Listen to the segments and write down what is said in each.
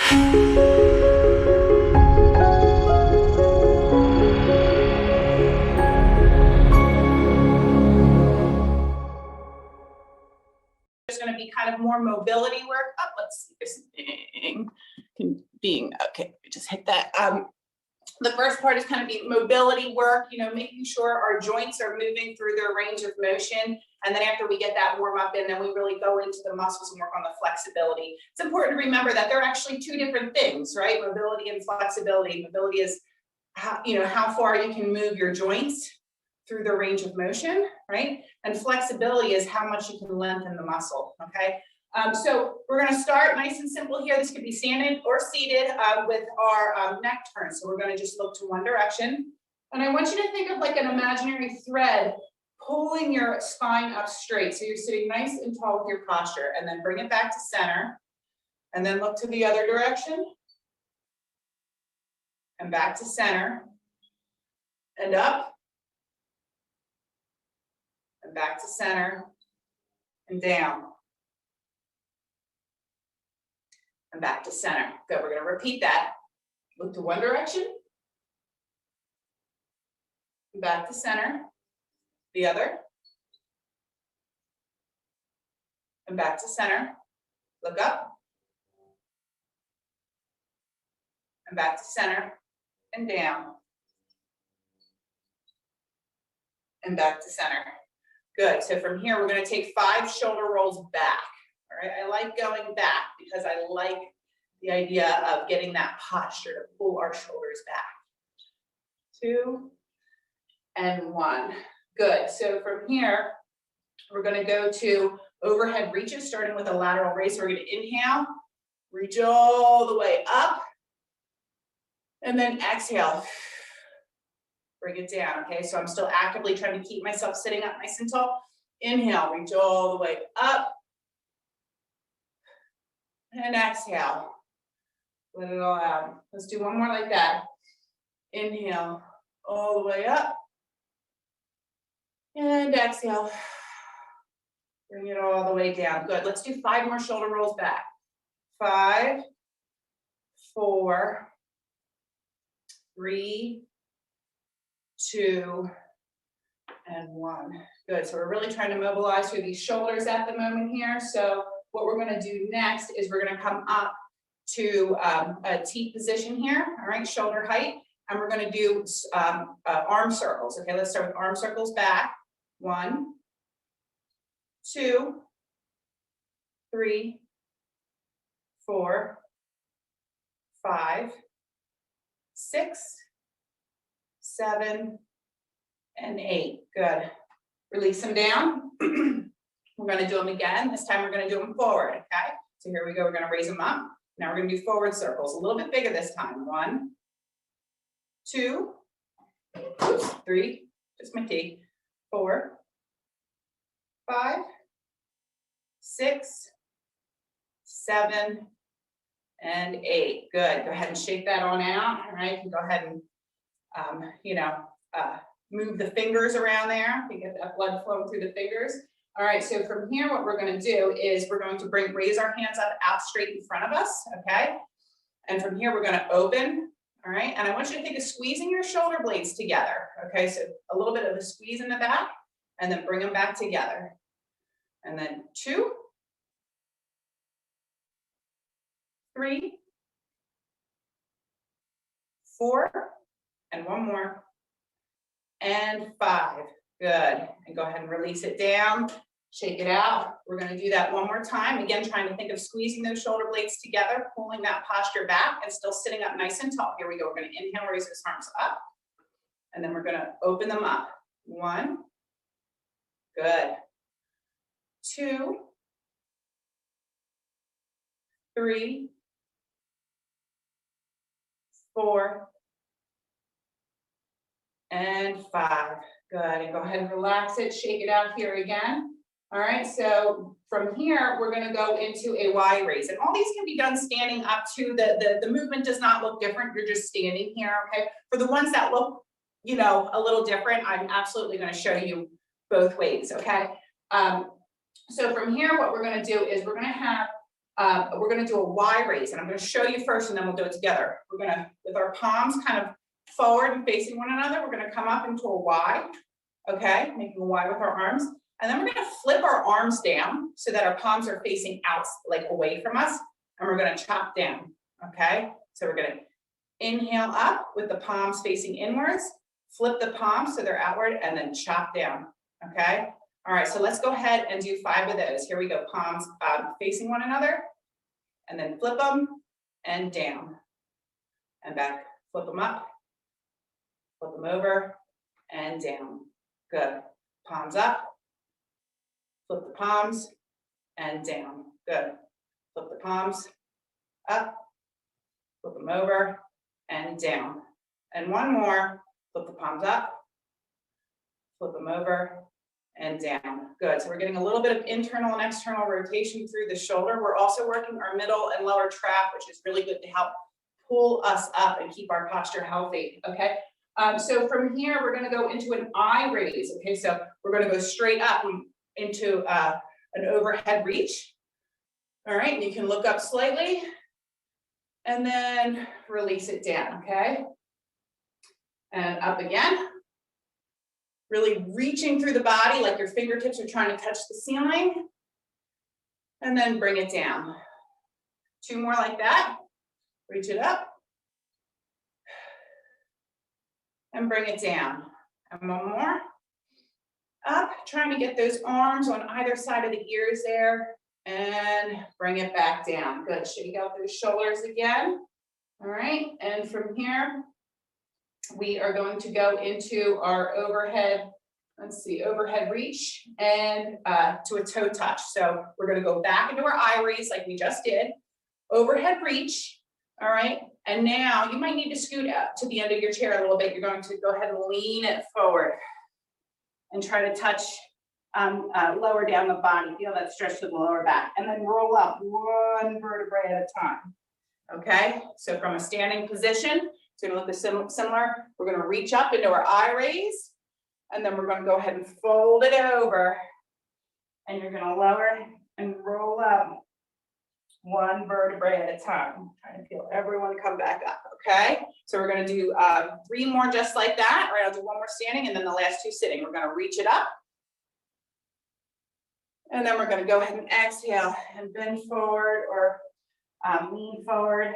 There's going to be kind of more mobility work. Oh, let's see this thing being okay. Just hit that. The first part is kind of the mobility work, you know, making sure our joints are moving through their range of motion. And then after we get that warm up in, then we really go into the muscles and work on the flexibility. It's important to remember that they're actually two different things, right? Mobility and flexibility. Mobility is how, you know, how far you can move your joints through the range of motion, right? And flexibility is how much you can lengthen the muscle, okay? So we're gonna start nice and simple here. This could be standing or seated with our neck turn. So we're gonna just look to one direction. And I want you to think of like an imaginary thread pulling your spine up straight. So you're sitting nice and tall with your posture, and then bring it back to center, and then look to the other direction, and back to center, and up, and back to center, and down, and back to center. Good, we're gonna repeat that. Look to one direction, back to center, the other, and back to center. Look up, and back to center, and down, and back to center. Good, so from here, we're gonna take 5 shoulder rolls back. All right, I like going back because I like the idea of getting that posture to pull our shoulders back. 2 and 1. Good, so from here, we're gonna go to overhead reaches, starting with a lateral raise. So we're gonna inhale, reach all the way up, and then exhale. Bring it down, okay? So I'm still actively trying to keep myself sitting up nice and tall. Inhale, reach all the way up, and exhale. Let it all out. Let's do one more like that. Inhale, all the way up, and exhale. Bring it all the way down. Good. Let's do 5 more shoulder rolls back. 5, 4, 3, 2, and 1. Good. So we're really trying to mobilize through these shoulders at the moment here. So what we're going to do next is we're going to come up to a T position here. All right, shoulder height, and we're going to do arm circles. Okay, let's start with arm circles back. 1, 2, 3, 4, 5, 6, 7, and 8. Good. Release them down. We're going to do them again. This time we're going to do them forward. Okay. So here we go. We're going to raise them up. Now we're going to do forward circles. A little bit bigger this time. 1, 2, 3. Just my T. 4, 5, 6, 7, and 8. Good. Go ahead and shake that on out. All right. You can go ahead and move the fingers around there. You get that blood flowing through the fingers. All right, so from here, what we're going to do is we're going to raise our hands up out straight in front of us, okay? And from here, we're going to open, all right? And I want you to think of squeezing your shoulder blades together, okay? So a little bit of a squeeze in the back, and then bring them back together. And then 2, 3, 4, and 1 more. And 5. Good. And go ahead and release it down. Shake it out. We're going to do that one more time. Again, trying to think of squeezing those shoulder blades together, pulling that posture back, and still sitting up nice and tall. Here we go. We're going to inhale, raise those arms up. And then we're going to open them up. 1. Good. 2. 3. 4. And 5. Good. And go ahead and relax it. Shake it out here again. All right. So from here, we're going to go into a Y raise. And all these can be done standing up to the movement does not look different. You're just standing here. Okay. For the ones that look, you know, a little different, I'm absolutely going to show you both ways. Okay. So from here, what we're going to do is we're going to have we're gonna do a Y raise, and I'm gonna show you first and then we'll do it together. We're gonna, with our palms kind of forward and facing one another, we're gonna come up into a Y, okay? Making a Y with our arms. And then we're gonna flip our arms down so that our palms are facing out, like away from us, and we're gonna chop down, okay? So we're gonna inhale up with the palms facing inwards, flip the palms so they're outward, and then chop down, okay? All right, so let's go ahead and do 5 of those. Here we go, palms facing one another, and then flip them and down and back. Flip them up, flip them over and down. Good. Palms up, flip the palms and down. Good. Flip the palms up, flip them over and down. And one more, flip the palms up, flip them over and down. Good. So we're getting a little bit of internal and external rotation through the shoulder. We're also working our middle and lower trap, which is really good to help pull us up and keep our posture healthy. Okay. So from here, we're going to go into an eye raise. Okay. So we're going to go straight up into an overhead reach. All right. And you can look up slightly and then release it down. Okay. And up again. Really reaching through the body like your fingertips are trying to touch the ceiling. And then bring it down. 2 more like that. Reach it up. And bring it down. And 1 more. Up, trying to get those arms on either side of the ears there. And bring it back down. Good, shake out those shoulders again. All right, and from here, we are going to go into our overhead, overhead reach and to a toe touch. So we're gonna go back into our eye raise like we just did, overhead reach, all right? And now you might need to scoot up to the end of your chair a little bit. You're going to go ahead and lean it forward and try to touch, lower down the body. Feel that stretch to the lower back and then roll up 1 vertebrae at a time, okay? So from a standing position, it's gonna look similar. We're gonna reach up into our eye raise, and then we're gonna go ahead and fold it over, and you're gonna lower and roll up 1 vertebrae at a time. Trying to feel everyone come back up, okay? So we're gonna do 3 more just like that. All right, I'll do 1 more standing, and then the last 2 sitting. We're gonna reach it up, and then we're gonna go ahead and exhale and bend forward or lean forward.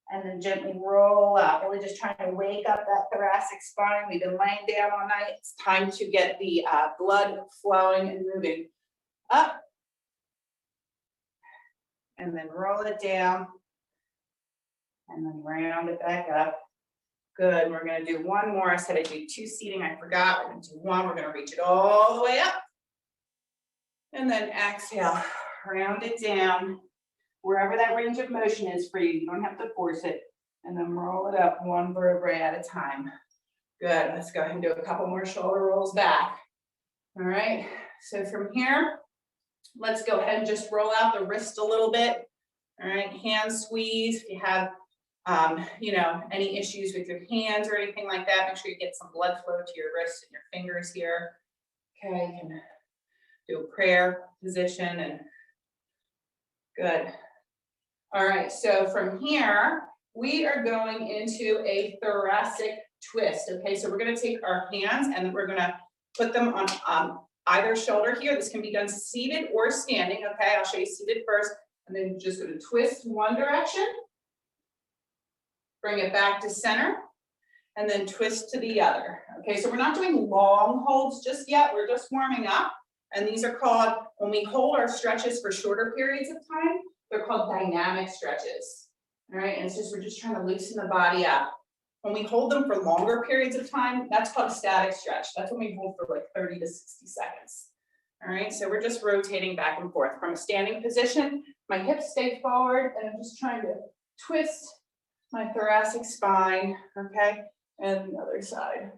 And then gently roll up, really just trying to wake up that thoracic spine. We've been laying down all night. It's time to get the blood flowing and moving up. And then roll it down. And then round it back up. Good, we're gonna do 1 more. I said I do 2 seating, I forgot. We're gonna do 1, we're gonna reach it all the way up. And then exhale, round it down. Wherever that range of motion is for you, you don't have to force it. And then roll it up 1 vertebrae at a time. Good, let's go ahead and do a couple more shoulder rolls back. All right, so from here, let's go ahead and just roll out the wrist a little bit. All right, hand squeeze. If you have, any issues with your hands or anything like that, make sure you get some blood flow to your wrists and your fingers here. Okay, you can do a prayer position and good. All right, so from here, we are going into a thoracic twist. Okay, so we're gonna take our hands and we're gonna put them on either shoulder here. This can be done seated or standing. Okay, I'll show you seated first, and then just gonna twist 1 direction, bring it back to center, and then twist to the other. Okay, so we're not doing long holds just yet. We're just warming up. And these are called, when we hold our stretches for shorter periods of time, they're called dynamic stretches. All right, and it's just, we're just trying to loosen the body up. When we hold them for longer periods of time, that's called a static stretch. That's when we hold for like 30 to 60 seconds. All right, so we're just rotating back and forth. From a standing position, my hips stay forward, and I'm just trying to twist my thoracic spine, okay? And the other side.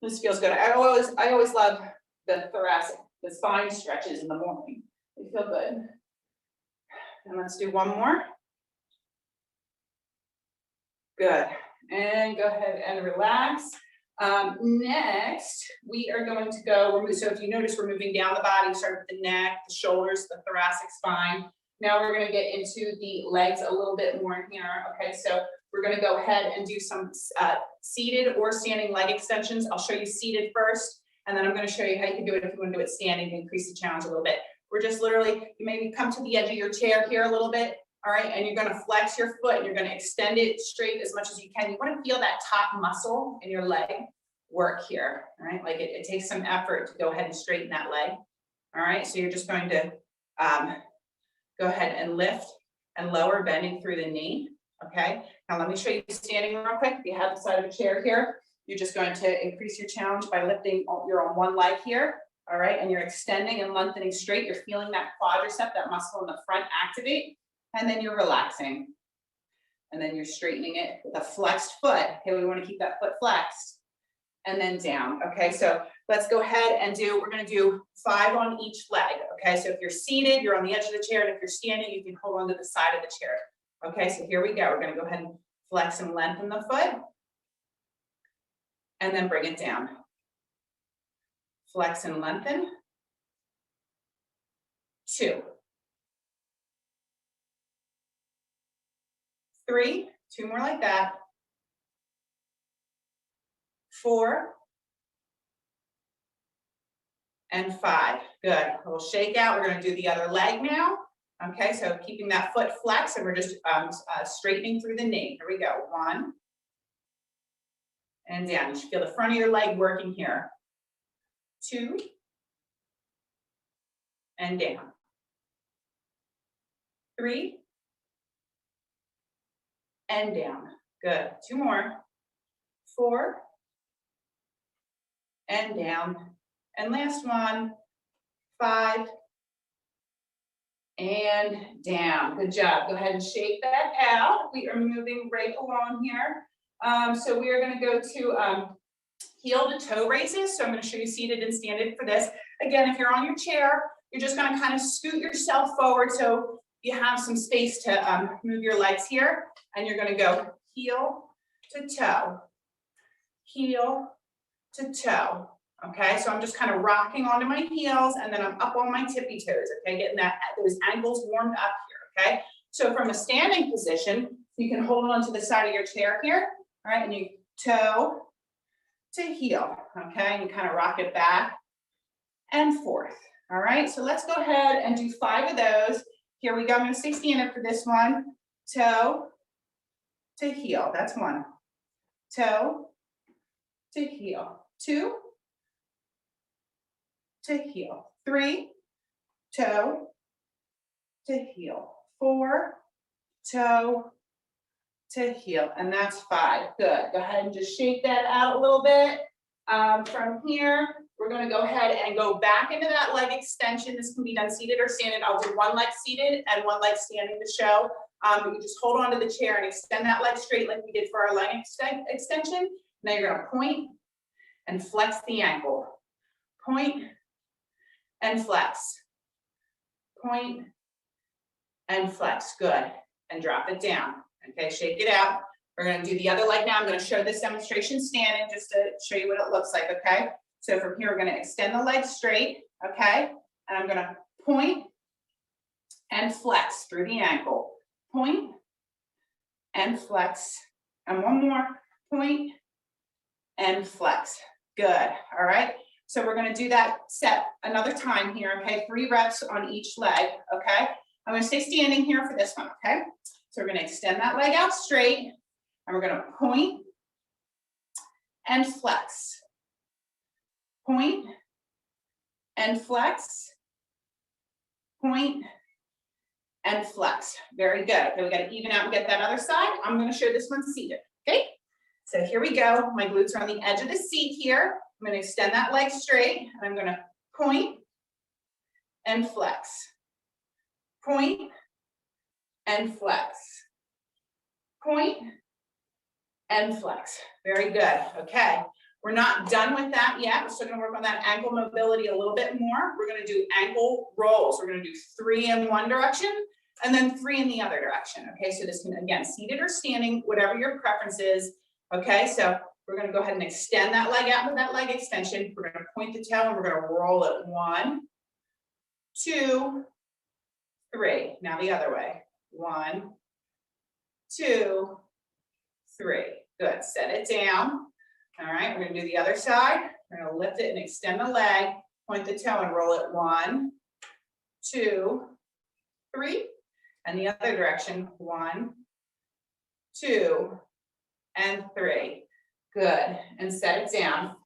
This feels good. I always love the spine stretches in the morning. They feel good. And let's do 1 more. Good. And go ahead and relax. Next, we are going to go, so if you notice, we're moving down the body, start with the neck, the shoulders, the thoracic spine. Now we're gonna get into the legs a little bit more here, okay? So we're gonna go ahead and do some seated or standing leg extensions. I'll show you seated first, and then I'm gonna show you how you can do it if you wanna do it standing to increase the challenge a little bit. We're just literally, you maybe come to the edge of your chair here a little bit, all right? And you're gonna flex your foot, and you're gonna extend it straight as much as you can. You wanna feel that top muscle in your leg work here, all right? Like it takes some effort to go ahead and straighten that leg, all right? So you're just going to go ahead and lift and lower, bending through the knee, okay? Now let me show you standing real quick. If you have the side of a chair here, you're just going to increase your challenge by lifting, you're on one leg here, all right? And you're extending and lengthening straight. You're feeling that quadricep, that muscle in the front activate, and then you're relaxing. And then you're straightening it with a flexed foot. Okay, we wanna keep that foot flexed. And then down, okay? So let's go ahead and we're gonna do 5 on each leg, okay? So if you're seated, you're on the edge of the chair, and if you're standing, you can hold onto the side of the chair. Okay, so here we go. We're gonna go ahead and flex and lengthen the foot, and then bring it down. Flex and lengthen. 2. 3, 2 more like that. 4, and 5. Good. We'll shake out. We're going to do the other leg now. Okay, so keeping that foot flexed, and we're just straightening through the knee. Here we go. 1, and down. You should feel the front of your leg working here. 2, and down. 3, and down. Good. 2 more. 4, and down. And last one. 5, and down. Good job. Go ahead and shake that out. We are moving right along here. So we are going to go to heel to toe raises. So I'm going to show you seated and standing for this. Again, if you're on your chair, you're just going to kind of scoot yourself forward so you have some space to move your legs here. And you're going to go heel to toe, heel to toe. Okay, so I'm just kind of rocking onto my heels, and then I'm up on my tippy toes, okay, getting those ankles warmed up here, okay? So from a standing position, you can hold on to the side of your chair here, all right, and you toe to heel, okay, and you kind of rock it back and forth, all right? So let's go ahead and do 5 of those. Here we go. I'm going to stay standing for this one. Toe to heel. That's 1. Toe to heel. 2 to heel. 3, toe to heel. 4, toe to heel. And that's 5. Good. Go ahead and just shake that out a little bit. From here, we're going to go ahead and go back into that leg extension. This can be done seated or standing. I'll do 1 leg seated and 1 leg standing to show. You just hold on to the chair and extend that leg straight like we did for our leg extension. Now you're going to point and flex the ankle. Point and flex. Point and flex. Good. And drop it down. Okay, shake it out. We're going to do the other leg now. I'm going to show this demonstration standing just to show you what it looks like, okay? So from here, we're going to extend the leg straight, okay? And I'm going to point and flex through the ankle. Point and flex. And 1 more. Point and flex. Good. All right. So we're going to do that set another time here, okay? 3 reps on each leg, okay? I'm going to stay standing here for this one, okay? So we're going to extend that leg out straight, and we're going to point and flex. Point and flex. Point and flex. Very good. Okay, we got to even out and get that other side. I'm going to show this one seated, okay? So here we go. My glutes are on the edge of the seat here. I'm going to extend that leg straight, and I'm going to point and flex. Point and flex. Point and flex. Very good. Okay. We're not done with that yet. We're still going to work on that ankle mobility a little bit more. We're going to do ankle rolls. We're going to do 3 in one direction and then 3 in the other direction. Okay. So this can, again, seated or standing, whatever your preference is. Okay. So we're going to go ahead and extend that leg out with that leg extension. We're going to point the toe and we're going to roll it. 1, 2, 3. Now the other way. 1, 2, 3. Good. Set it down. All right, we're going to do the other side. We're going to lift it and extend the leg, point the toe and roll it. 1, 2, 3. And the other direction. 1, 2, and 3. Good. And set it down.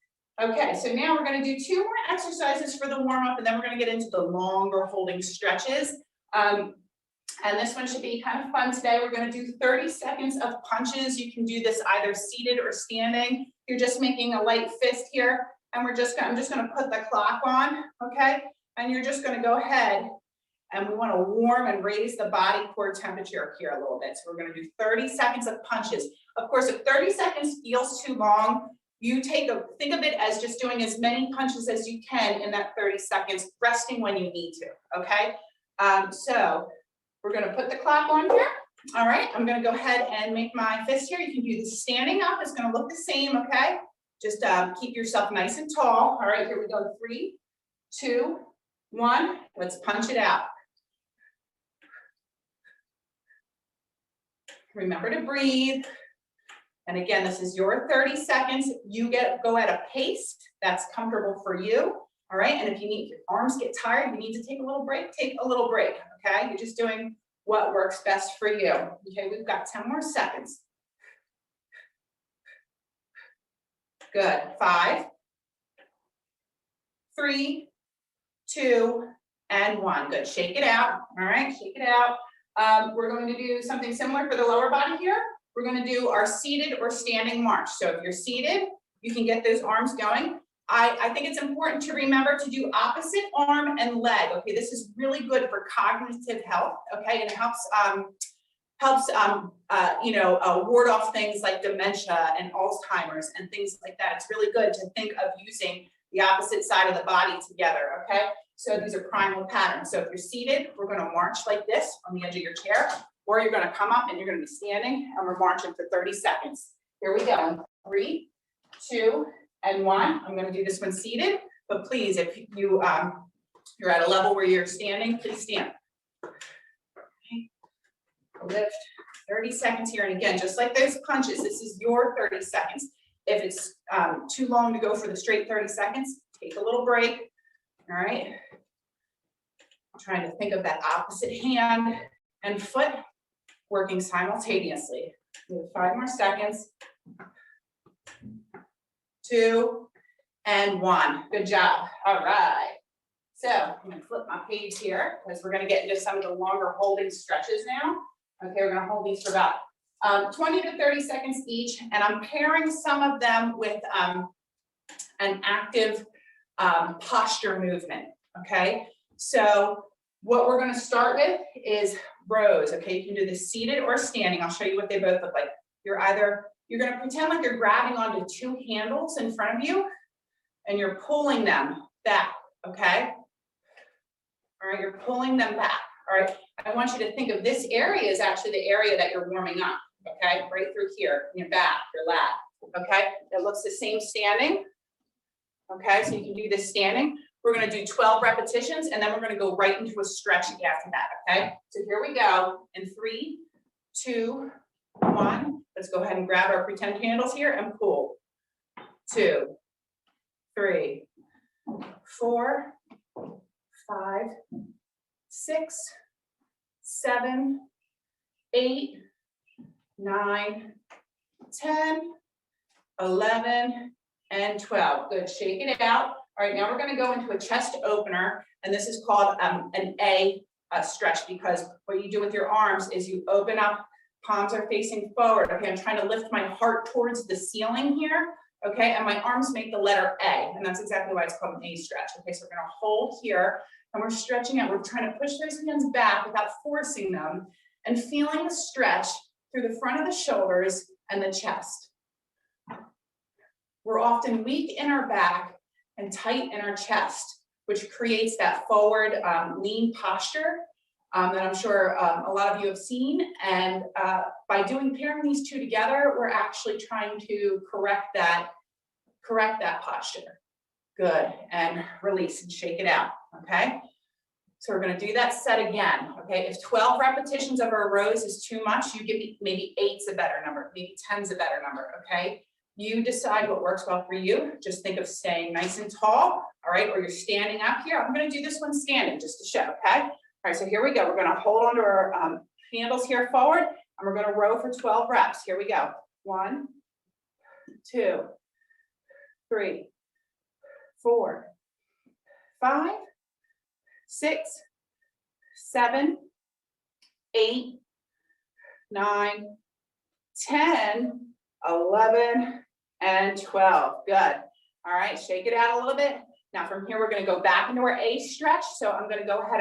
Okay, so now we're going to do 2 more exercises for the warm-up, and then we're going to get into the longer holding stretches. And this one should be kind of fun today. We're going to do 30 seconds of punches. You can do this either seated or standing. You're just making a light fist here, and I'm just going to put the clock on, okay? And you're just going to go ahead, and we want to warm and raise the body core temperature here a little bit. So we're going to do 30 seconds of punches. Of course, if 30 seconds feels too long, you think of it as just doing as many punches as you can in that 30 seconds, resting when you need to, okay? So we're going to put the clock on here. All right, I'm going to go ahead and make my fist here. You can do this standing up. It's going to look the same, okay? Just keep yourself nice and tall. All right, here we go. 3, 2, 1. Let's punch it out. Remember to breathe. And again, this is your 30 seconds. You go at a pace that's comfortable for you. All right, and if your arms get tired, you need to take a little break, take a little break, okay? You're just doing what works best for you. Okay, we've got 10 more seconds. Good. 5, 3, 2, and 1. Good. Shake it out. All right, shake it out. We're going to do something similar for the lower body here. We're going to do our seated or standing march. So if you're seated, you can get those arms going. I think it's important to remember to do opposite arm and leg. Okay, this is really good for cognitive health. Okay, and it helps ward off things like dementia and Alzheimer's and things like that. It's really good to think of using the opposite side of the body together. Okay, so these are primal patterns. So if you're seated, we're going to march like this on the edge of your chair, or you're going to come up and you're going to be standing, and we're marching for 30 seconds. Here we go. 3, 2, and 1. I'm going to do this one seated, but please, if you're at a level where you're standing, please stand. Okay. Lift. 30 seconds here, and again, just like those punches, this is your 30 seconds. If it's too long to go for the straight 30 seconds, take a little break. All right. I'm trying to think of that opposite hand and foot working simultaneously. We have 5 more seconds. 2, and 1. Good job. All right. So I'm going to flip my page here because we're going to get into some of the longer holding stretches now. Okay, we're going to hold these for about 20 to 30 seconds each, and I'm pairing some of them with an active posture movement. Okay, so what we're going to start with is rows. Okay, you can do this seated or standing. I'll show you what they both look like. You're going to pretend like you're grabbing onto 2 handles in front of you, and you're pulling them back. Okay, all right, you're pulling them back. All right, I want you to think of this area as actually the area that you're warming up. Okay, right through here, your back, your lat. Okay, it looks the same standing. Okay, so you can do this standing. We're going to do 12 repetitions, and then we're going to go right into a stretch after that. Okay, so here we go. In 3, 2, 1. Let's go ahead and grab our pretend handles here and pull. 2, 3, 4, 5, 6, 7, 8, 9, 10, 11, and 12. Good. Shake it out. All right, now we're going to go into a chest opener, and this is called an A stretch, because what you do with your arms is you open up, palms are facing forward. Okay, I'm trying to lift my heart towards the ceiling here. Okay, and my arms make the letter A, and that's exactly why it's called an A stretch. Okay, so we're going to hold here, and we're stretching out. We're trying to push those hands back without forcing them, and feeling the stretch through the front of the shoulders and the chest. We're often weak in our back and tight in our chest, which creates that forward lean posture that I'm sure a lot of you have seen. And by pairing these 2 together, we're actually trying to correct that posture. Good. And release and shake it out. Okay. So we're going to do that set again. Okay, if 12 repetitions of a rows is too much, you give me maybe 8's a better number, maybe 10's a better number. Okay, you decide what works well for you. Just think of staying nice and tall. All right, or you're standing up here. I'm going to do this one standing just to show. Okay, all right, so here we go. We're going to hold on to our handles here forward, and we're going to row for 12 reps. Here we go. 1, 2, 3, 4, 5, 6, 7, 8, 9, 10, 11, and 12. Good. All right, shake it out a little bit. Now from here, we're going to go back into our A stretch. So I'm going to go ahead.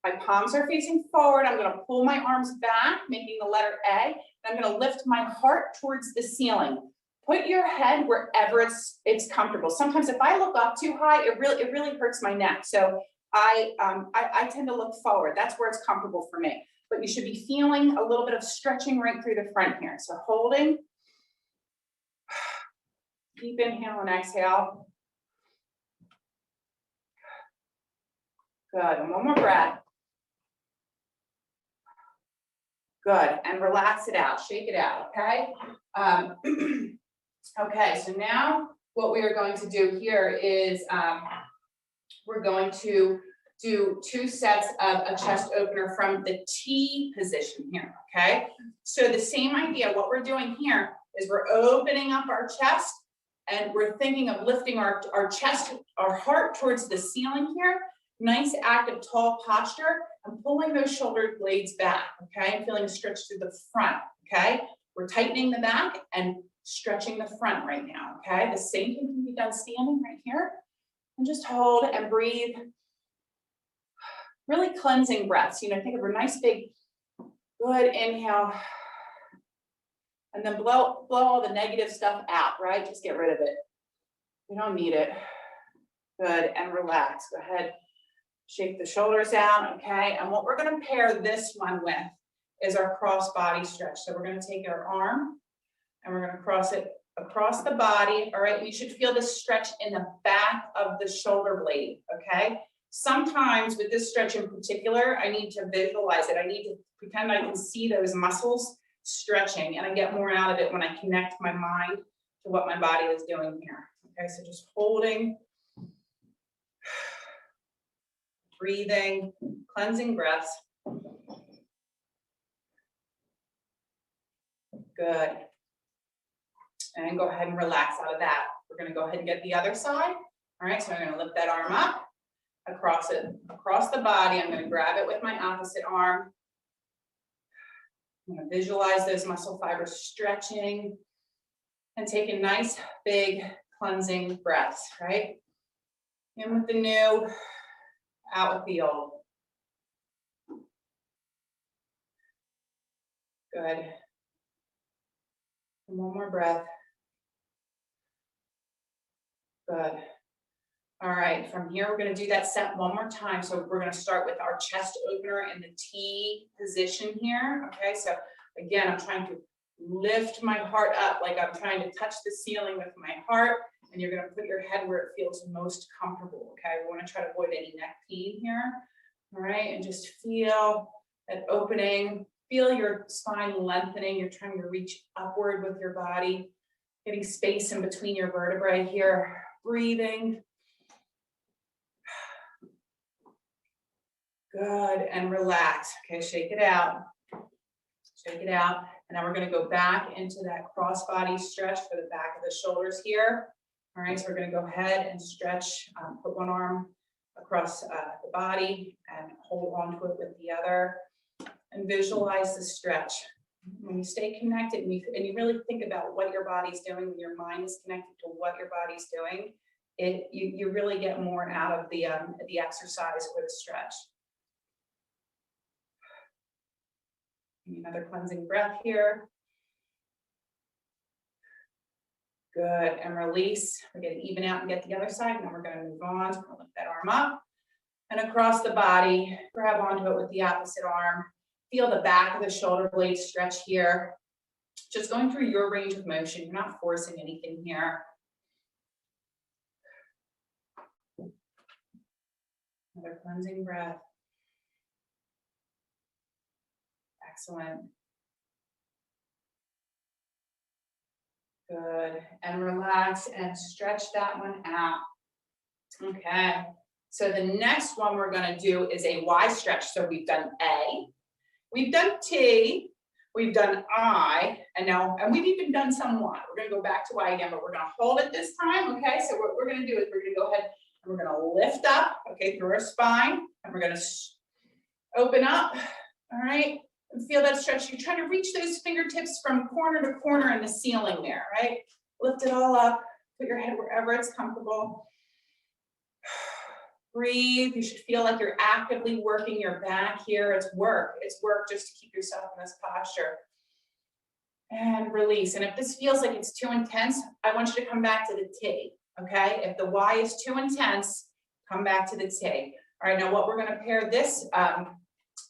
My palms are facing forward. I'm going to pull my arms back, making the letter A. I'm going to lift my heart towards the ceiling. Put your head wherever it's comfortable. Sometimes if I look up too high, it really hurts my neck. So I tend to look forward. That's where it's comfortable for me. But you should be feeling a little bit of stretching right through the front here. So holding. Deep inhale and exhale. Good. And one more breath. Good. And relax it out. Shake it out. Okay. Okay. So now what we are going to do here is we're going to do 2 sets of a chest opener from the T position here. Okay. So the same idea. What we're doing here is we're opening up our chest and we're thinking of lifting our chest, our heart towards the ceiling here. Nice active tall posture and pulling those shoulder blades back, okay? And feeling a stretch through the front, okay? We're tightening the back and stretching the front right now, okay? The same thing can be done standing right here. And just hold and breathe. Really cleansing breaths. You know, think of a nice big, good inhale. And then blow all the negative stuff out, right? Just get rid of it. We don't need it. Good, and relax. Go ahead. Shake the shoulders out, okay? And what we're going to pair this one with is our cross body stretch. So we're going to take our arm and we're going to cross it across the body, all right? You should feel this stretch in the back of the shoulder blade, okay? Sometimes with this stretch in particular, I need to visualize it. I need to pretend I can see those muscles stretching, and I get more out of it when I connect my mind to what my body is doing here. Okay, so just holding. Breathing, cleansing breaths. Good. And go ahead and relax out of that. We're going to go ahead and get the other side. All right, so I'm going to lift that arm up, across the body. I'm going to grab it with my opposite arm. I'm going to visualize those muscle fibers stretching and take a nice, big, cleansing breaths, right? In with the new, out with the old. Good. And one more breath. Good. All right, from here, we're going to do that set one more time. So we're going to start with our chest opener in the T position here. Okay, so again, I'm trying to lift my heart up like I'm trying to touch the ceiling with my heart. And you're going to put your head where it feels most comfortable. Okay, we want to try to avoid any neck pain here. All right, and just feel that opening. Feel your spine lengthening. You're trying to reach upward with your body, getting space in between your vertebrae here. Breathing. Good, and relax. Okay, shake it out. Shake it out. And now we're going to go back into that cross body stretch for the back of the shoulders here. All right, so we're going to go ahead and stretch, put one arm across the body and hold on to it with the other. And visualize the stretch. When you stay connected and you really think about what your body's doing, when your mind is connected to what your body's doing, you really get more out of the exercise or the stretch. Another cleansing breath here. Good, and release. We're going to even out and get the other side. Now we're going to move on. So we'll lift that arm up and across the body. Grab onto it with the opposite arm. Feel the back of the shoulder blade stretch here. Just going through your range of motion. You're not forcing anything here. Another cleansing breath. Excellent. Good, and relax and stretch that one out. Okay, so the next one we're gonna do is a Y stretch. So we've done A, we've done T, we've done I, and we've even done some Y. We're gonna go back to Y again, but we're gonna hold it this time, okay? So what we're gonna do is we're gonna go ahead and we're gonna lift up, okay, through our spine, and we're gonna open up, all right? And feel that stretch. You're trying to reach those fingertips from corner to corner in the ceiling there, right? Lift it all up, put your head wherever it's comfortable. Breathe. You should feel like you're actively working your back here. It's work just to keep yourself in this posture. And release. And if this feels like it's too intense, I want you to come back to the T, okay? If the Y is too intense, come back to the T. All right, now what we're gonna pair this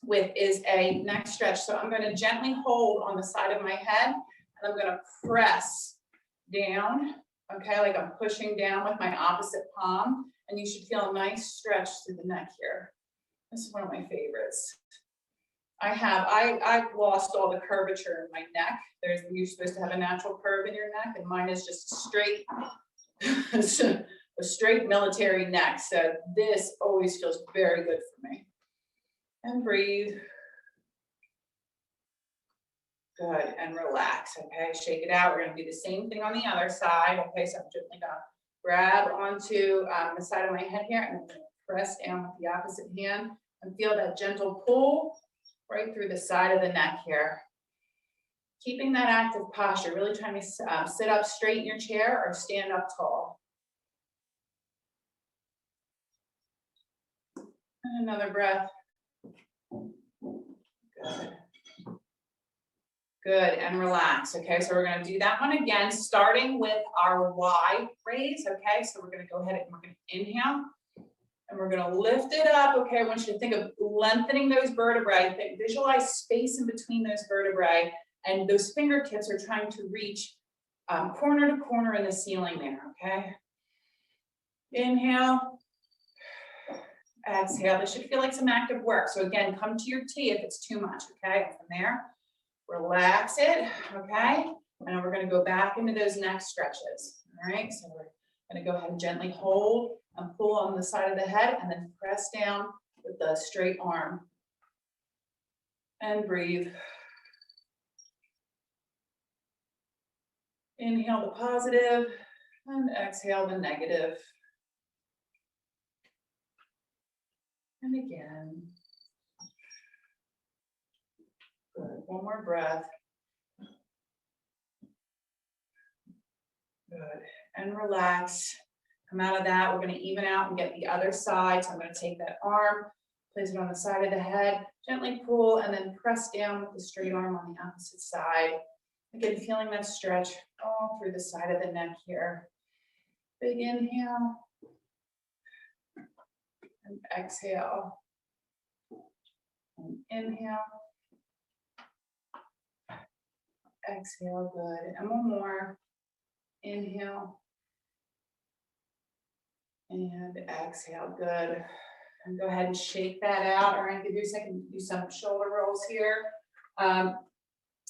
with is a neck stretch. So I'm gonna gently hold on the side of my head, and I'm gonna press down, okay? Like I'm pushing down with my opposite palm, and you should feel a nice stretch through the neck here. This is one of my favorites. I've lost all the curvature in my neck. You're supposed to have a natural curve in your neck, and mine is just straight, a straight military neck. So this always feels very good for me. And breathe. Good, and relax, okay? Shake it out. We're gonna do the same thing on the other side, okay? So I'm gently gonna grab onto the side of my head here, and I'm gonna press down with the opposite hand and feel that gentle pull right through the side of the neck here. Keeping that active posture, really trying to sit up straight in your chair or stand up tall. And another breath. Good. Good, and relax, okay? So we're gonna do that one again, starting with our Y raise, okay? So we're gonna go ahead and we're gonna inhale, and we're gonna lift it up, okay? I want you to think of lengthening those vertebrae, visualize space in between those vertebrae, and those fingertips are trying to reach corner to corner in the ceiling there, okay? Inhale. Exhale. This should feel like some active work. So again, come to your T if it's too much, okay? From there, relax it, okay? And we're gonna go back into those neck stretches, all right? So we're gonna go ahead and gently hold and pull on the side of the head, and then press down with the straight arm. And breathe. Inhale the positive, and exhale the negative. And again. Good. One more breath. Good. And relax. Come out of that. We're going to even out and get the other side. So I'm going to take that arm, place it on the side of the head, gently pull, and then press down with the straight arm on the opposite side. Again, feeling that stretch all through the side of the neck here. Big inhale. And exhale. And inhale. Exhale, good. And one more. Inhale. And exhale, good. And go ahead and shake that out. All right, give you a second to do some shoulder rolls here.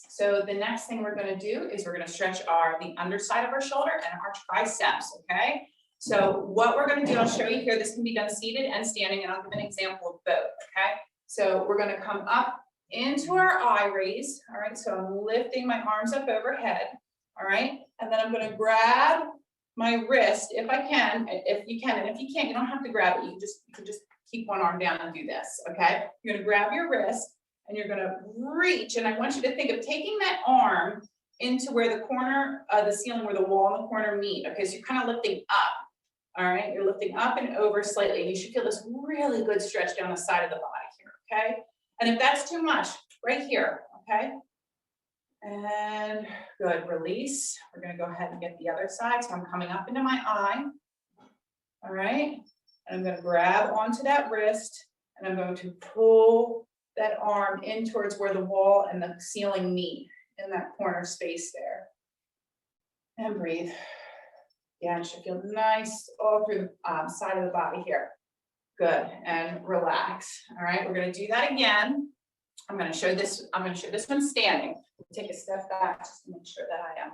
So the next thing we're going to do is we're going to stretch the underside of our shoulder and our triceps, okay? So what we're going to do, I'll show you here, this can be done seated and standing, and I'll give an example of both, okay? So we're going to come up into our eye raise, all right? So I'm lifting my arms up overhead, all right? And then I'm going to grab my wrist, if I can, if you can, and if you can't, you don't have to grab it. You can just keep one arm down and do this, okay? You're going to grab your wrist, and you're going to reach, and I want you to think of taking that arm into where the corner of the ceiling, where the wall and the corner meet, okay? So you're kind of lifting up, all right? You're lifting up and over slightly, and you should feel this really good stretch down the side of the body here, okay? And if that's too much, right here, okay? And good, release. We're going to go ahead and get the other side. So I'm coming up into my eye, all right? And I'm going to grab onto that wrist, and I'm going to pull that arm in towards where the wall and the ceiling meet in that corner space there. And breathe. Yeah, it should feel nice all through the side of the body here. Good, and relax. All right, we're gonna do that again. I'm going to show this one standing. Take a step back just to make sure that I am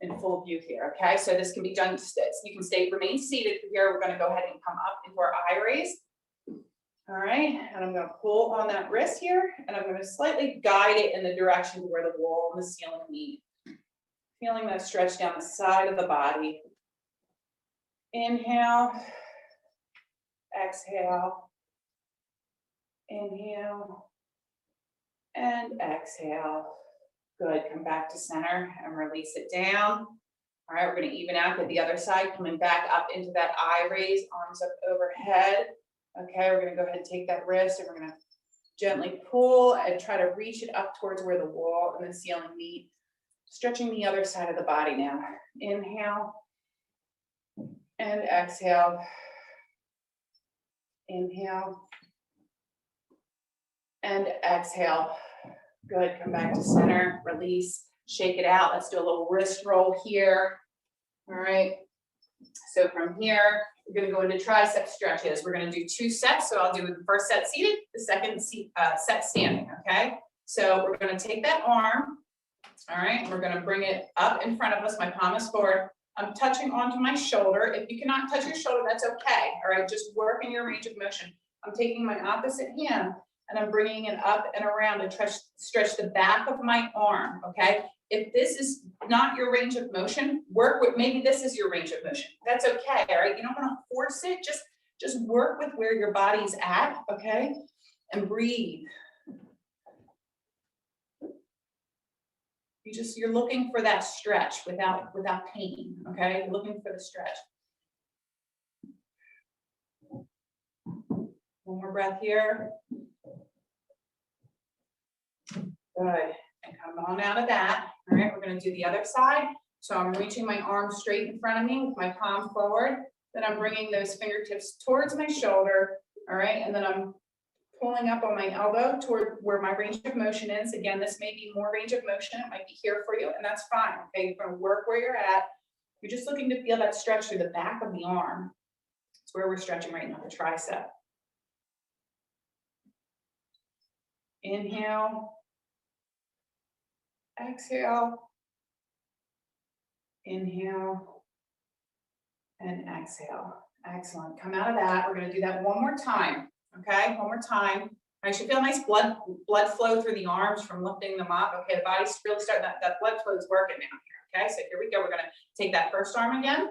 in full view here. Okay, so this can be done. You can remain seated here. We're going to go ahead and come up into our eye raise. All right, and I'm going to pull on that wrist here, and I'm going to slightly guide it in the direction where the wall and the ceiling meet. Feeling that stretch down the side of the body. Inhale, exhale, inhale, and exhale. Good, come back to center and release it down. All right, we're going to even out to the other side, coming back up into that eye raise, arms up overhead. Okay, we're going to go ahead and take that wrist and we're going to gently pull and try to reach it up towards where the wall and the ceiling meet. Stretching the other side of the body now. Inhale and exhale. Inhale and exhale. Good, come back to center, release, shake it out. Let's do a little wrist roll here. All right, so from here, we're gonna go into tricep stretches. We're gonna do 2 sets. So I'll do the first set seated, the second set standing, okay? So we're gonna take that arm, all right, we're gonna bring it up in front of us, my palm is forward. I'm touching onto my shoulder. If you cannot touch your shoulder, that's okay, all right? Just work in your range of motion. I'm taking my opposite hand and I'm bringing it up and around to stretch the back of my arm, okay? If this is not your range of motion, work with, maybe this is your range of motion. That's okay, all right? You don't wanna force it, just work with where your body's at, okay? And breathe. You're looking for that stretch without pain, okay? You're looking for the stretch. One more breath here. Good, and come on out of that. All right, we're gonna do the other side. So I'm reaching my arm straight in front of me with my palm forward. Then I'm bringing those fingertips towards my shoulder, all right? And then I'm pulling up on my elbow toward where my range of motion is. Again, this may be more range of motion. It might be here for you, and that's fine, okay? You're gonna work where you're at. You're just looking to feel that stretch through the back of the arm. It's where we're stretching right now, the tricep. Inhale. Exhale. Inhale. And exhale. Excellent. Come out of that. We're going to do that one more time. Okay, one more time. I should feel a nice blood flow through the arms from lifting them up. Okay, the body's really starting, that blood flow is working now here. Okay, so here we go. We're going to take that first arm again,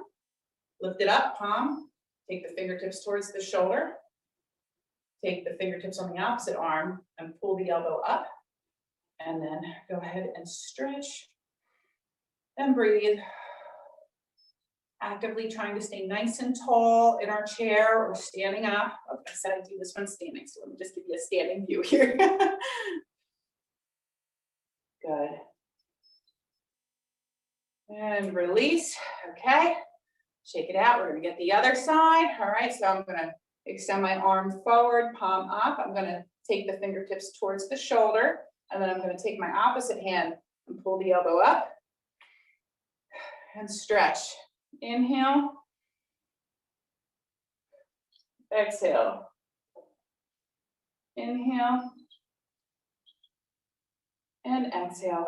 lift it up, palm, take the fingertips towards the shoulder, take the fingertips on the opposite arm and pull the elbow up, and then go ahead and stretch and breathe. Actively trying to stay nice and tall in our chair or standing up. Oh, I said I do this one standing, so let me just give you a standing view here. Good. And release, okay. Shake it out, we're gonna get the other side. All right, so I'm gonna extend my arm forward, palm up. I'm gonna take the fingertips towards the shoulder, and then I'm gonna take my opposite hand and pull the elbow up and stretch. Inhale, exhale, inhale, and exhale.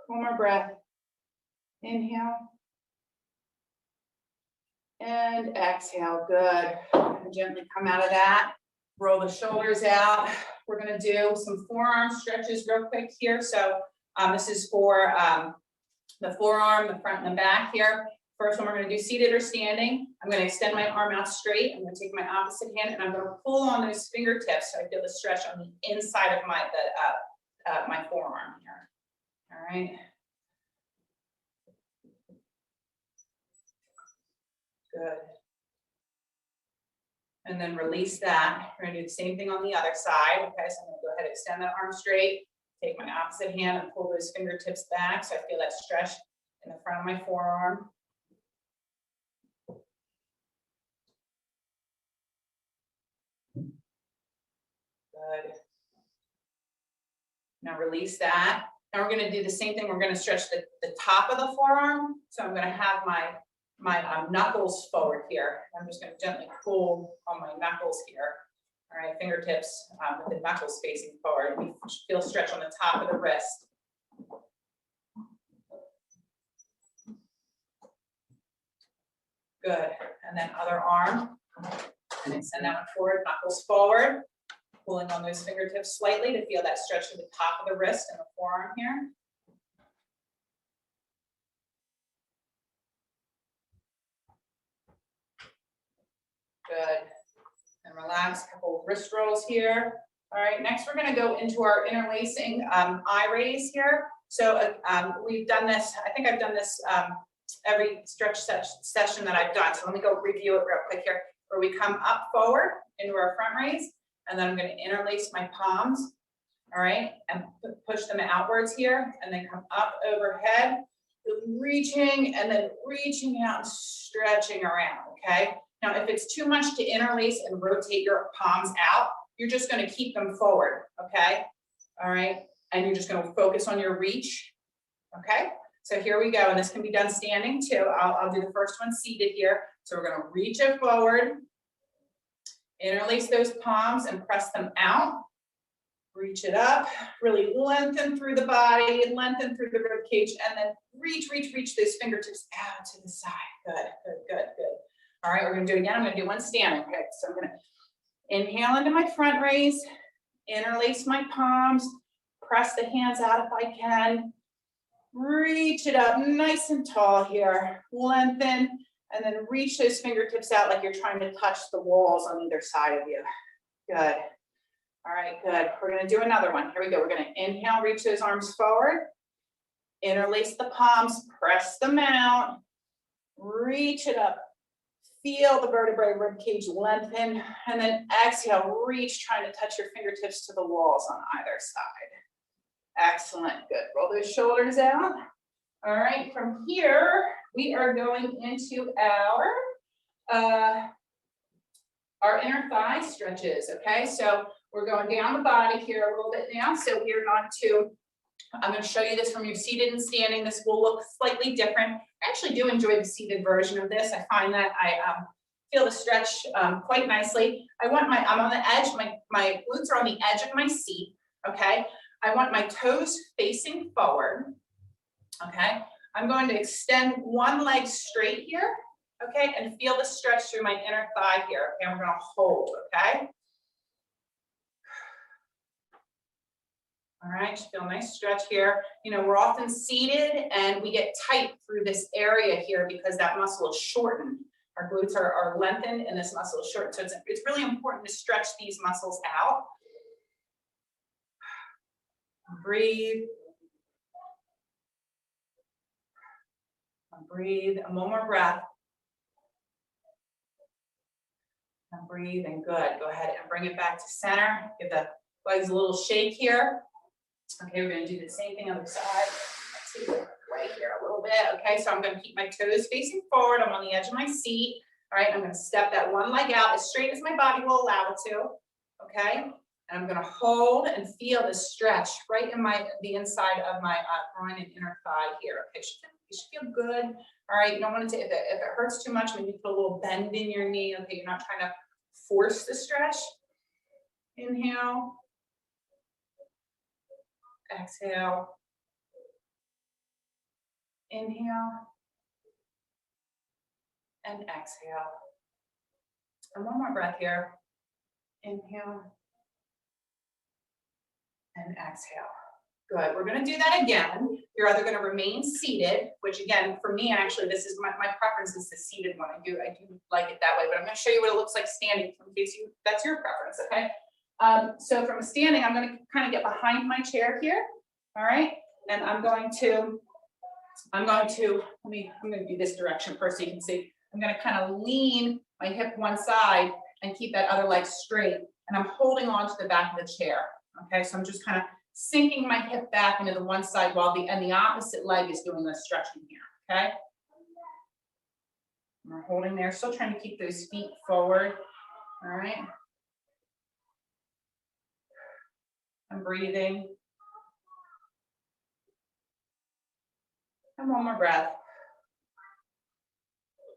One more breath. Inhale, and exhale. Good. And gently come out of that. Roll the shoulders out. We're going to do some forearm stretches real quick here. So this is for the forearm, the front and the back here. First one, we're going to do seated or standing. I'm going to extend my arm out straight. I'm going to take my opposite hand and I'm going to pull on those fingertips so I feel the stretch on the inside of my forearm here. All right. Good. And then release that. We're going to do the same thing on the other side. Okay, so I'm going to go ahead and extend that arm straight. Take my opposite hand and pull those fingertips back so I feel that stretch in the front of my forearm. Good. Now release that. Now we're going to do the same thing. We're going to stretch the top of the forearm. So I'm going to have my knuckles forward here. I'm just going to gently pull on my knuckles here. All right, fingertips with the knuckles facing forward. We feel stretch on the top of the wrist. Good, and then other arm. And send that one forward, knuckles forward. Pulling on those fingertips slightly to feel that stretch to the top of the wrist and the forearm here. Good. And relax, a couple of wrist rolls here. All right, next we're going to go into our interlacing eye raise here. So we've done this, I think I've done this every stretch session that I've done. So let me go review it real quick here, where we come up forward into our front raise, and then I'm going to interlace my palms, all right, and push them outwards here, and then come up overhead, reaching, and then reaching out and stretching around, okay? Now, if it's too much to interlace and rotate your palms out, you're just going to keep them forward, okay? All right, and you're just going to focus on your reach, okay? So here we go, and this can be done standing too. I'll do the first one seated here. So we're going to reach it forward, interlace those palms and press them out. Reach it up, really lengthen through the body, lengthen through the rib cage, and then reach those fingertips out to the side. Good, good, good, good. All right, we're going to do it again. I'm going to do one standing. Okay, so I'm going to inhale into my front raise, interlace my palms, press the hands out if I can. Reach it up nice and tall here. Lengthen, and then reach those fingertips out like you're trying to touch the walls on either side of you. Good. All right, good. We're going to do another one. Here we go. We're going to inhale, reach those arms forward. Interlace the palms, press them out. Reach it up. Feel the vertebrae rib cage lengthen, and then exhale, reach, trying to touch your fingertips to the walls on either side. Excellent, good. Roll those shoulders out. All right, from here, we are going into our inner thigh stretches, okay? So we're going down the body here a little bit now. So we are going to, I'm going to show you this from your seated and standing. This will look slightly different. I actually do enjoy the seated version of this. I find that I feel the stretch quite nicely. I'm on the edge, my glutes are on the edge of my seat, okay? I want my toes facing forward, okay? I'm going to extend one leg straight here, okay? And feel the stretch through my inner thigh here, okay? I'm going to hold, okay? All right, feel a nice stretch here. You know, we're often seated and we get tight through this area here because that muscle is shortened. Our glutes are lengthened and this muscle is shortened. So it's really important to stretch these muscles out. Breathe. Breathe, and one more breath. And breathe, and good. Go ahead and bring it back to center. Give the legs a little shake here. Okay, we're going to do the same thing on the side. Let's see, right here a little bit. Okay, so I'm going to keep my toes facing forward. I'm on the edge of my seat. All right, I'm going to step that one leg out as straight as my body will allow it to. Okay, and I'm going to hold and feel the stretch right in the inside of my groin and inner thigh here. Okay, you should feel good. All right, you don't want it to, if it hurts too much, maybe put a little bend in your knee. Okay, you're not trying to force the stretch. Inhale. Exhale. Inhale. And exhale. And one more breath here. Inhale. And exhale. Good. We're going to do that again. You're either going to remain seated, which again, for me, actually, this is my preference is the seated one. I do like it that way, but I'm going to show you what it looks like standing in case that's your preference. Okay. So from standing, I'm going to kind of get behind my chair here. All right. And I'm going to do this direction first so you can see. I'm going to kind of lean my hip one side and keep that other leg straight. And I'm holding on to the back of the chair. Okay. So I'm just kind of sinking my hip back into the one side while the opposite leg is doing the stretching here. Okay. And we're holding there, still trying to keep those feet forward. All right. I'm breathing. And one more breath.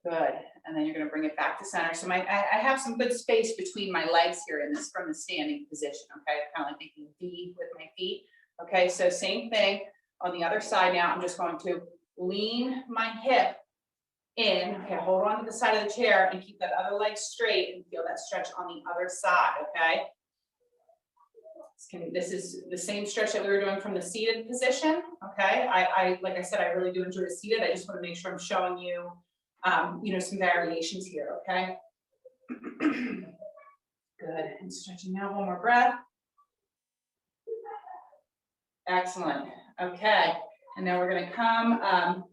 Good. And then you're going to bring it back to center. So I have some good space between my legs here in this from the standing position. Okay. Kind of like making V with my feet. Okay. So same thing on the other side. Now I'm just going to lean my hip in. Okay. Hold on to the side of the chair and keep that other leg straight and feel that stretch on the other side. Okay. This is the same stretch that we were doing from the seated position. Okay. Like I said, I really do enjoy the seated. I just want to make sure I'm showing you some variations here, okay? Good, and stretching out, one more breath. Excellent, okay. And now we're gonna come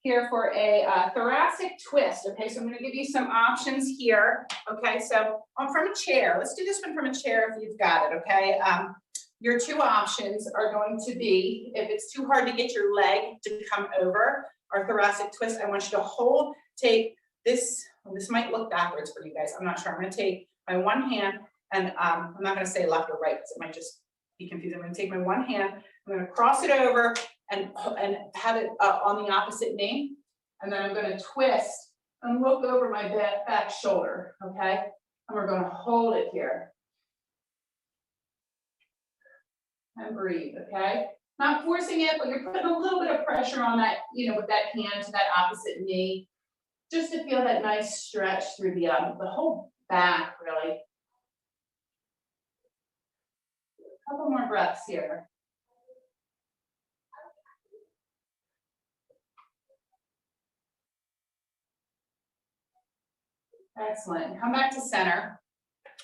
here for a thoracic twist, okay? So I'm gonna give you some options here, okay? So from a chair, let's do this one from a chair if you've got it, okay? Your two options are going to be, if it's too hard to get your leg to come over, our thoracic twist, I want you to take this, this might look backwards for you guys, I'm not sure. I'm gonna take my one hand, and I'm not gonna say left or right, because it might just be confusing. I'm gonna take my one hand, I'm gonna cross it over and have it on the opposite knee, and then I'm gonna twist and look over my back shoulder, okay? And we're gonna hold it here. And breathe, okay? Not forcing it, but you're putting a little bit of pressure on that, with that hand to that opposite knee, just to feel that nice stretch through the whole back, really. A couple more breaths here. Excellent. Come back to center.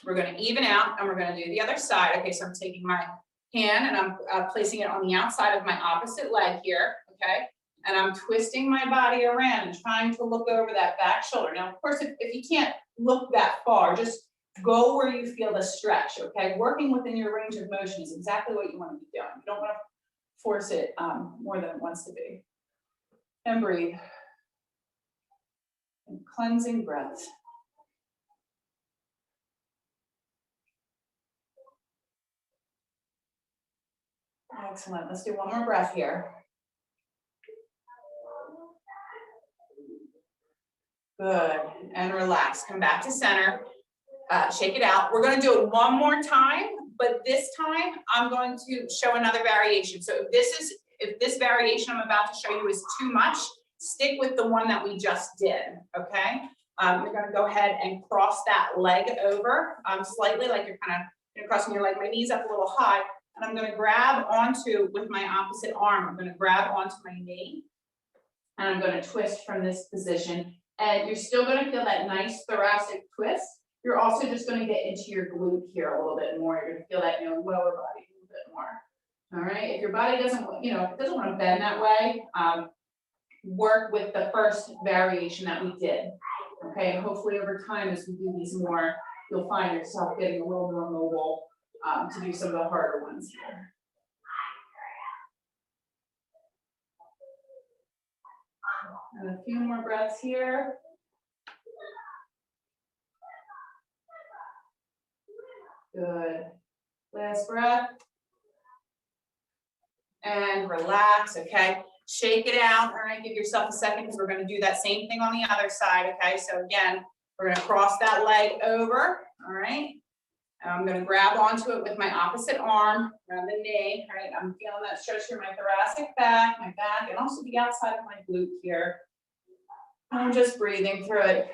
We're going to even out, and we're going to do the other side. Okay, so I'm taking my hand and I'm placing it on the outside of my opposite leg here, okay? And I'm twisting my body around and trying to look over that back shoulder. Now, of course, if you can't look that far, just go where you feel the stretch, okay? Working within your range of motion is exactly what you want to be doing. You don't want to force it more than it wants to be. And breathe. And cleansing breaths. Excellent. Let's do one more breath here. Good. And relax. Come back to center. Shake it out. We're going to do it one more time, but this time I'm going to show another variation. So if this variation I'm about to show you is too much, stick with the one that we just did. Okay. You're going to go ahead and cross that leg over slightly, like you're kind of crossing your leg. My knees up a little high. And I'm going to grab onto, with my opposite arm, I'm going to grab onto my knee, and I'm going to twist from this position. And you're still going to feel that nice thoracic twist. You're also just going to get into your glute here a little bit more. You're going to feel that in your lower body a little bit more. All right. If your body doesn't, if it doesn't want to bend that way, work with the first variation that we did. Okay. And hopefully over time, as we do these more, you'll find yourself getting a little more mobile. To do some of the harder ones here. And a few more breaths here. Good. Last breath. And relax, okay? Shake it out, all right? Give yourself a second because we're going to do that same thing on the other side, okay? So again, we're going to cross that leg over, all right? I'm going to grab onto it with my opposite arm around the knee, right? I'm feeling that stretch through my thoracic back, my back, and also the outside of my glute here. I'm just breathing through it.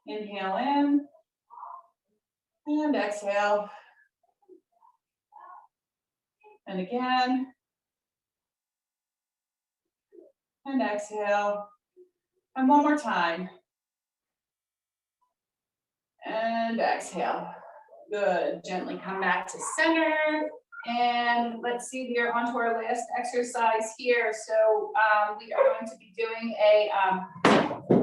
Inhale in and exhale. And again. And exhale. And one more time. And exhale. Good. Gently come back to center. And let's see, we are on to our last exercise here. So we are going to be doing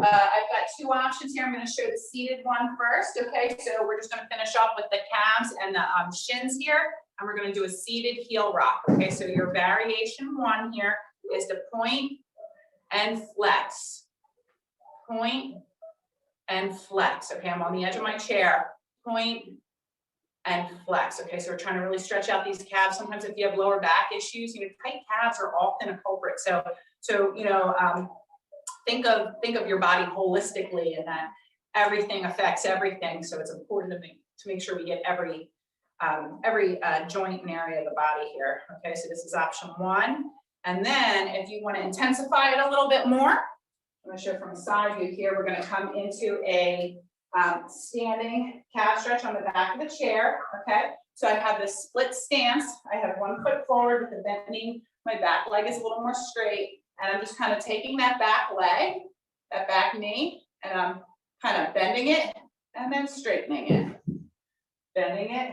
I've got two options here. I'm going to show the seated one first. Okay, so we're just going to finish off with the calves and the shins here. And we're going to do a seated heel rock. Okay, so your variation one here is to point and flex. Point and flex. Okay, I'm on the edge of my chair. Point and flex. Okay, so we're trying to really stretch out these calves. Sometimes if you have lower back issues, tight calves are often a culprit. So think of your body holistically, and that everything affects everything. So it's important to make sure we get every joint and area of the body here. Okay, so this is option 1. And then if you want to intensify it a little bit more, I'm going to show from a side view here. We're going to come into a standing calf stretch on the back of the chair. Okay, so I have this split stance. I have one foot forward with the bending. My back leg is a little more straight, and I'm just kind of taking that back leg, that back knee, and I'm kind of bending it and then straightening it, bending it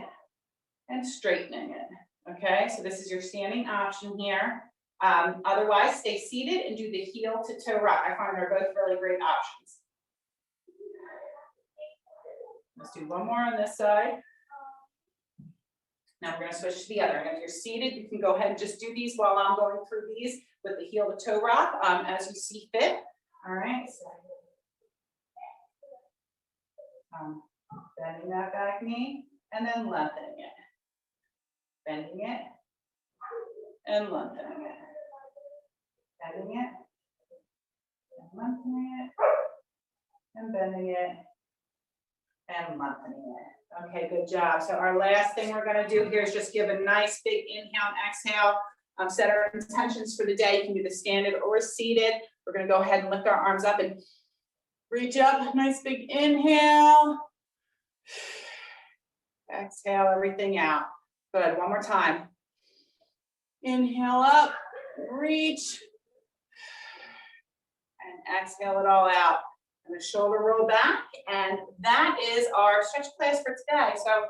and straightening it. Okay, so this is your standing option here. Otherwise, stay seated and do the heel to toe rock. I find they're both really great options. Let's do one more on this side. Now we're going to switch to the other. And if you're seated, you can go ahead and just do these while I'm going through these with the heel to toe rock as you see fit. All right. So, bending that back knee and then lengthening it. Bending it and lengthening it. Bending it and lengthening it and bending it and lengthening it. Okay, good job. So our last thing we're going to do here is just give a nice big inhale and exhale. Set our intentions for the day. You can do the standing or seated. We're going to go ahead and lift our arms up and reach up. Nice big inhale. Exhale everything out. Good. One more time. Inhale up, reach, and exhale it all out. And the shoulder roll back. And that is our stretch class for today. So